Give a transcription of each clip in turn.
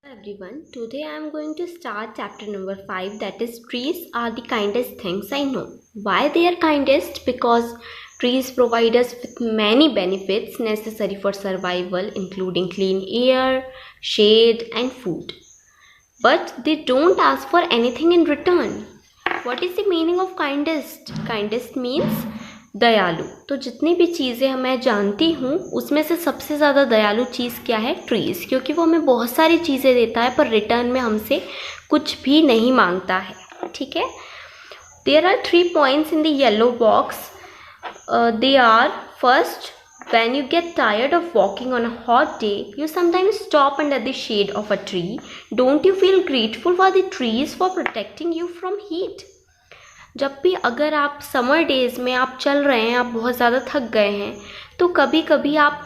Everyone, today I am going to start chapter number 5, that is trees are the kindest things I know. Why they are kindest? Because trees provide us with many benefits necessary for survival, including clean air, shade and food. But they don't ask for anything in return. What is the meaning of kindest? Kindest means दयालु। तो जितनी भी चीज़ें मैं जानती हूँ उसमें से सबसे ज़्यादा दयालु चीज़ क्या है? ट्रीज़, क्योंकि वो हमें बहुत सारी चीज़ें देता है पर रिटर्न में हमसे कुछ भी नहीं मांगता है। ठीक है। There are 3 points in the yellow box. They are first, when you get tired of walking on a hot day, you sometimes stop under the shade of a tree. Don't you feel grateful for the trees for protecting you from heat? जब भी अगर आप summer days में आप चल रहे हैं, आप बहुत ज़्यादा थक गए हैं, तो कभी कभी आप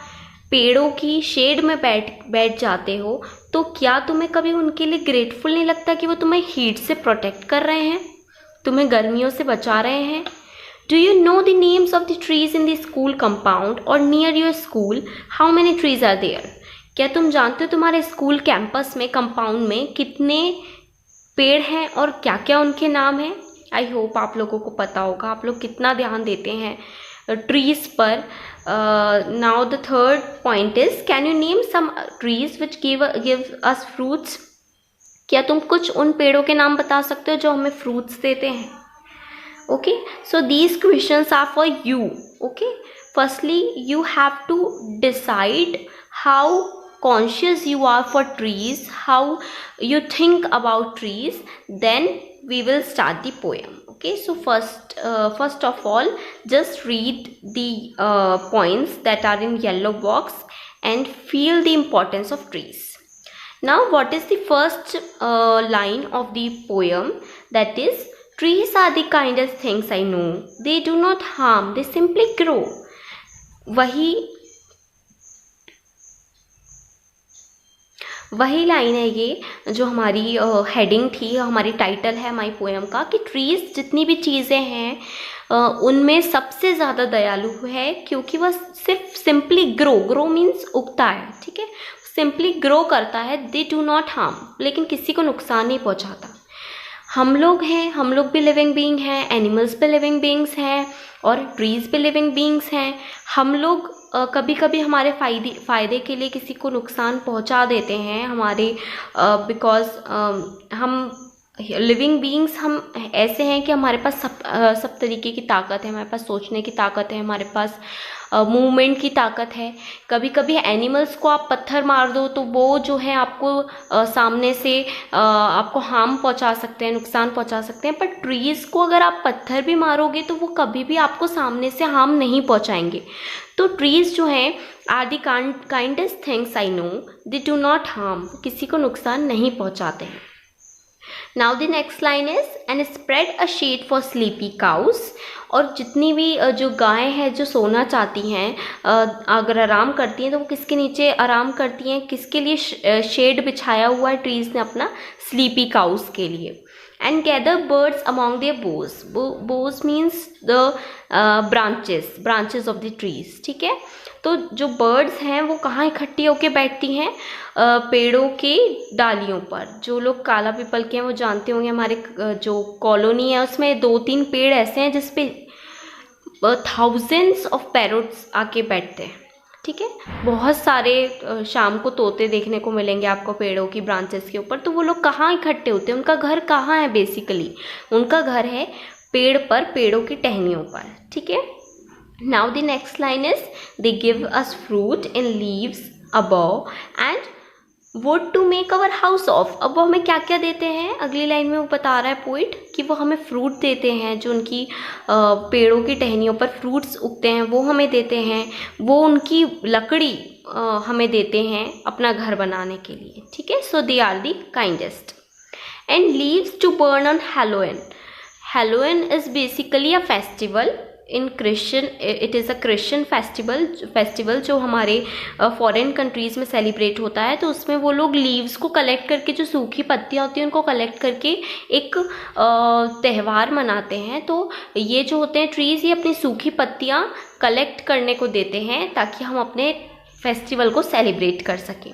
पेड़ों की शेड में बैठ जाते हो, तो क्या तुम्हें कभी उनके लिए ग्रेटफुल नहीं लगता कि वो तुम्हें हीट से प्रोटेक्ट कर रहे हैं, तुम्हें गर्मियों से बचा रहे हैं? Do you know the names of the trees in the school compound और near your school? How many trees are there? क्या तुम जानते हो तुम्हारे स्कूल कैंपस में, कंपाउंड में कितने पेड़ हैं और क्या क्या उनके नाम हैं? आई होप आप लोगों को पता होगा, आप लोग कितना ध्यान देते हैं ट्रीज पर। Now the third point is, can you name some trees which give us fruits? क्या तुम कुछ उन पेड़ों के नाम बता सकते हो जो हमें फ्रूट्स देते हैं? Okay, so these questions are for you. Okay, firstly you have to decide how conscious you are for trees, how you think about trees, then we will start the poem. Okay, so first of all, just read the points that are in yellow box and feel the importance of trees. Now, what is the first line of the poem? That is, trees are the kindest things I know. They do not harm, they simply grow. वही line है ये जो हमारी heading थी, हमारी title है my poem का, कि ट्रीज जितनी भी चीज़ें हैं उनमें सबसे ज़्यादा दयालु है, क्योंकि वह सिर्फ सिंपली ग्रो मीन्स उगता है। ठीक है, सिंपली ग्रो करता है। दे डू नॉट हार्म, लेकिन किसी को नुकसान नहीं पहुंचाता। हम लोग हैं, हम लोग भी लिविंग बीइंग हैं, एनिमल्स भी लिविंग बीइंग्स हैं और ट्रीज भी लिविंग बीइंग्स हैं। हम लोग कभी कभी हमारे फ़ायदे के लिए किसी को नुकसान पहुंचा देते हैं हमारे, बिकॉज हम लिविंग बीइंग्स हम ऐसे हैं कि हमारे पास सब तरीके की ताकत है, हमारे पास सोचने की ताकत है, हमारे पास मूवमेंट की ताकत है। कभी कभी एनिमल्स को आप पत्थर मार दो तो वो जो है आपको सामने से आपको हार्म पहुंचा सकते हैं, नुकसान पहुंचा सकते हैं। पर ट्रीज़ को अगर आप पत्थर भी मारोगे तो वो कभी भी आपको सामने से हार्म नहीं पहुंचाएंगे। तो ट्रीज़ जो हैं are the kindest things I know, they do not harm, किसी को नुकसान नहीं पहुंचाते हैं। Now the next line is, and spread a shade for sleepy cows. और जितनी भी जो गायें हैं जो सोना चाहती हैं, अगर आराम करती हैं तो वो किसके नीचे आराम करती हैं? किसके लिए शेड बिछाया हुआ है ट्रीज ने? अपना स्लीपी काउस के लिए। And gather birds among their boughs. Boughs means the branches of the trees. ठीक है, तो जो बर्ड्स हैं वो कहाँ इकट्ठी होके बैठती हैं? पेड़ों के डालियों पर। जो लोग काला पीपल के हैं वो जानते होंगे, हमारे जो कॉलोनी है उसमें 2-3 पेड़ ऐसे हैं जिसपे थाउजेंड्स ऑफ पैरोट्स आके बैठते हैं। ठीक है, बहुत सारे शाम को तोते देखने को मिलेंगे आपको पेड़ों की ब्रांचेस के ऊपर। तो वो लोग कहाँ इकट्ठे होते हैं? उनका घर कहाँ है? बेसिकली उनका घर है पेड़ पर, पेड़ों की टहनियों पर। ठीक है, now the next line is, they give us fruit in leaves above and wood to make our house of. अब वो हमें क्या क्या देते हैं? अगली लाइन में वो बता रहा है पोइट कि वो हमें फ्रूट देते हैं, जो उनकी पेड़ों की टहनियों पर फ्रूट्स उगते हैं वो हमें देते हैं। वो उनकी लकड़ी हमें देते हैं अपना घर बनाने के लिए। ठीक है, so they are the kindest. And leaves to burn on Halloween. Halloween is basically a festival in Christian, it is a Christian festival जो हमारे फॉरेन कंट्रीज़ में सेलिब्रेट होता है। तो उसमें वो लोग लीव्स को कलेक्ट करके, जो सूखी पत्तियाँ होती हैं उनको कलेक्ट करके एक त्यौहार मनाते हैं। तो ये जो होते हैं ट्रीज़, ये अपनी सूखी पत्तियाँ कलेक्ट करने को देते हैं ताकि हम अपने फेस्टिवल को सेलिब्रेट कर सकें।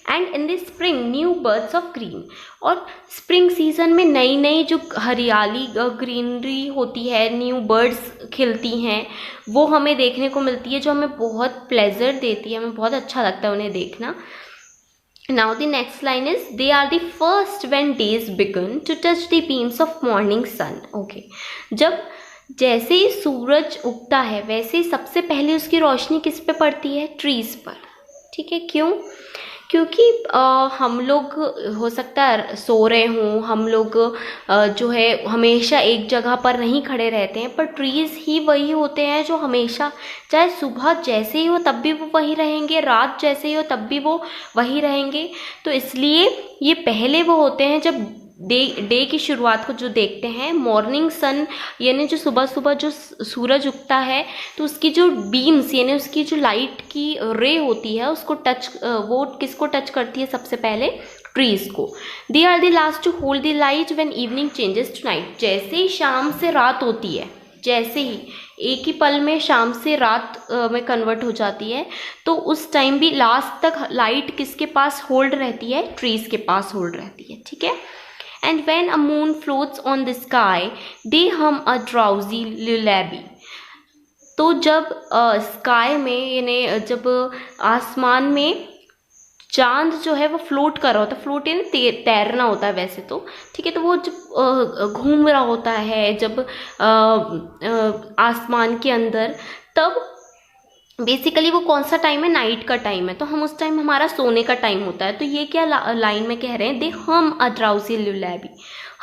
And in the spring new birds of green, और स्प्रिंग सीजन में नई नई जो हरियाली ग्रीनरी होती है, न्यू बर्ड्स खिलती हैं, वो हमें देखने को मिलती है, जो हमें बहुत प्लेजर देती है, हमें बहुत अच्छा लगता है उन्हें देखना। Now the next line is, they are the first when days begin to touch the beams of morning sun. Okay, जब जैसे ही सूरज उगता है वैसे ही सबसे पहले उसकी रोशनी किस पे पड़ती है? ट्रीज पर। ठीक है, क्यों? क्योंकि हम लोग हो सकता है सो रहे हों, हम लोग जो है हमेशा एक जगह पर नहीं खड़े रहते हैं, पर ट्रीज़ ही वही होते हैं जो हमेशा, चाहे सुबह जैसे ही हो तब भी वो वही रहेंगे, रात जैसे ही हो तब भी वो वही रहेंगे। तो इसलिए ये पहले वो होते हैं जब डे की शुरुआत को जो देखते हैं, मॉर्निंग सन यानी जो सुबह सुबह जो सूरज उगता है, तो उसकी जो बीम्स यानी उसकी जो लाइट की रे होती है उसको वो किसको टच करती है? सबसे पहले ट्रीज को। They are the last to hold the light when evening changes to night. जैसे ही शाम से रात होती है, जैसे ही एक ही पल में शाम से रात में कन्वर्ट हो जाती है, तो उस टाइम भी लास्ट तक लाइट किसके पास होल्ड रहती है? ट्रीज के पास होल्ड रहती है। ठीक है। And when a moon floats on the sky, they hum a drowsy lullaby. तो जब स्काई में यानी जब आसमान में चांद जो है वो फ्लोट कर रहा होता है, फ्लोट यानी तैरना होता है वैसे तो, ठीक है, तो वो जब घूम रहा होता है जब आसमान के अंदर, तब बेसिकली वो कौन सा टाइम है? नाइट का टाइम है, तो हम उस टाइम हमारा सोने का टाइम होता है। तो ये क्या लाइन में कह रहे हैं? दे हम अ ड्राउसी लुलैबी।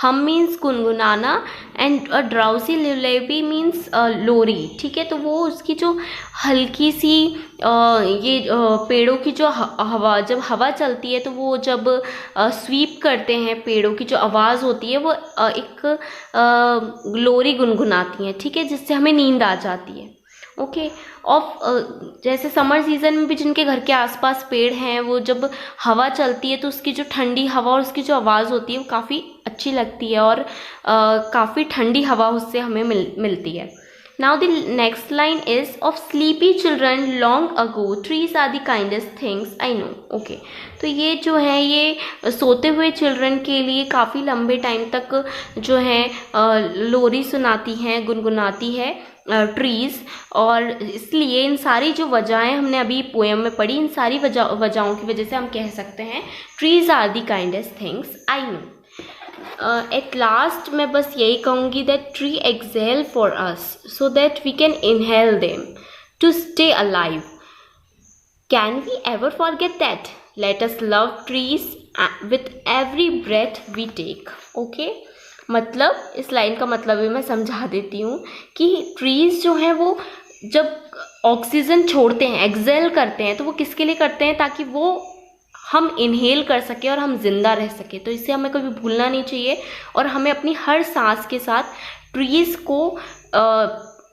हम मीन्स गुनगुनाना एंड अ ड्राउसी लुलैबी मीन्स लोरी। ठीक है, तो वो उसकी जो हल्की सी ये पेड़ों की जो हवा, जब हवा चलती है तो वो जब स्वीप करते हैं, पेड़ों की जो आवाज़ होती है वो एक लोरी गुनगुनाती हैं। ठीक है, जिससे हमें नींद आ जाती है। ओके, जैसे समर सीज़न में भी जिनके घर के आसपास पेड़ हैं, वो जब हवा चलती है तो उसकी जो ठंडी हवा और उसकी जो आवाज़ होती है वो काफ़ी अच्छी लगती है, और काफ़ी ठंडी हवा उससे हमें मिलती है। Now the next line is, of sleepy children long ago trees are the kindest things I know. Okay, तो ये जो है ये सोते हुए चिल्ड्रन के लिए काफ़ी लंबे टाइम तक जो है लोरी सुनाती हैं, गुनगुनाती है ट्रीज़, और इसलिए इन सारी जो वजहें हमने अभी पोएम में पढ़ी, इन सारी वजहों की वजह से हम कह सकते हैं trees are the kindest things I know. At last मैं बस यही कहूँगी that tree exhale for us so that we can inhale them to stay alive. Can we ever forget that? Let us love trees with every breath we take. Okay, मतलब इस line का मतलब भी मैं समझा देती हूँ कि ट्रीज़ जो हैं वो जब ऑक्सीजन छोड़ते हैं, एक्सेल करते हैं, तो वो किसके लिए करते हैं? ताकि वो हम इनहेल कर सके और हम जिंदा रह सके। तो इसे हमें कभी भूलना नहीं चाहिए, और हमें अपनी हर सांस के साथ ट्रीज़ को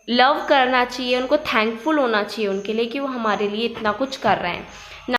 लव करना चाहिए, उनको थैंकफुल होना चाहिए उनके लिए कि वो हमारे लिए इतना कुछ कर रहे हैं।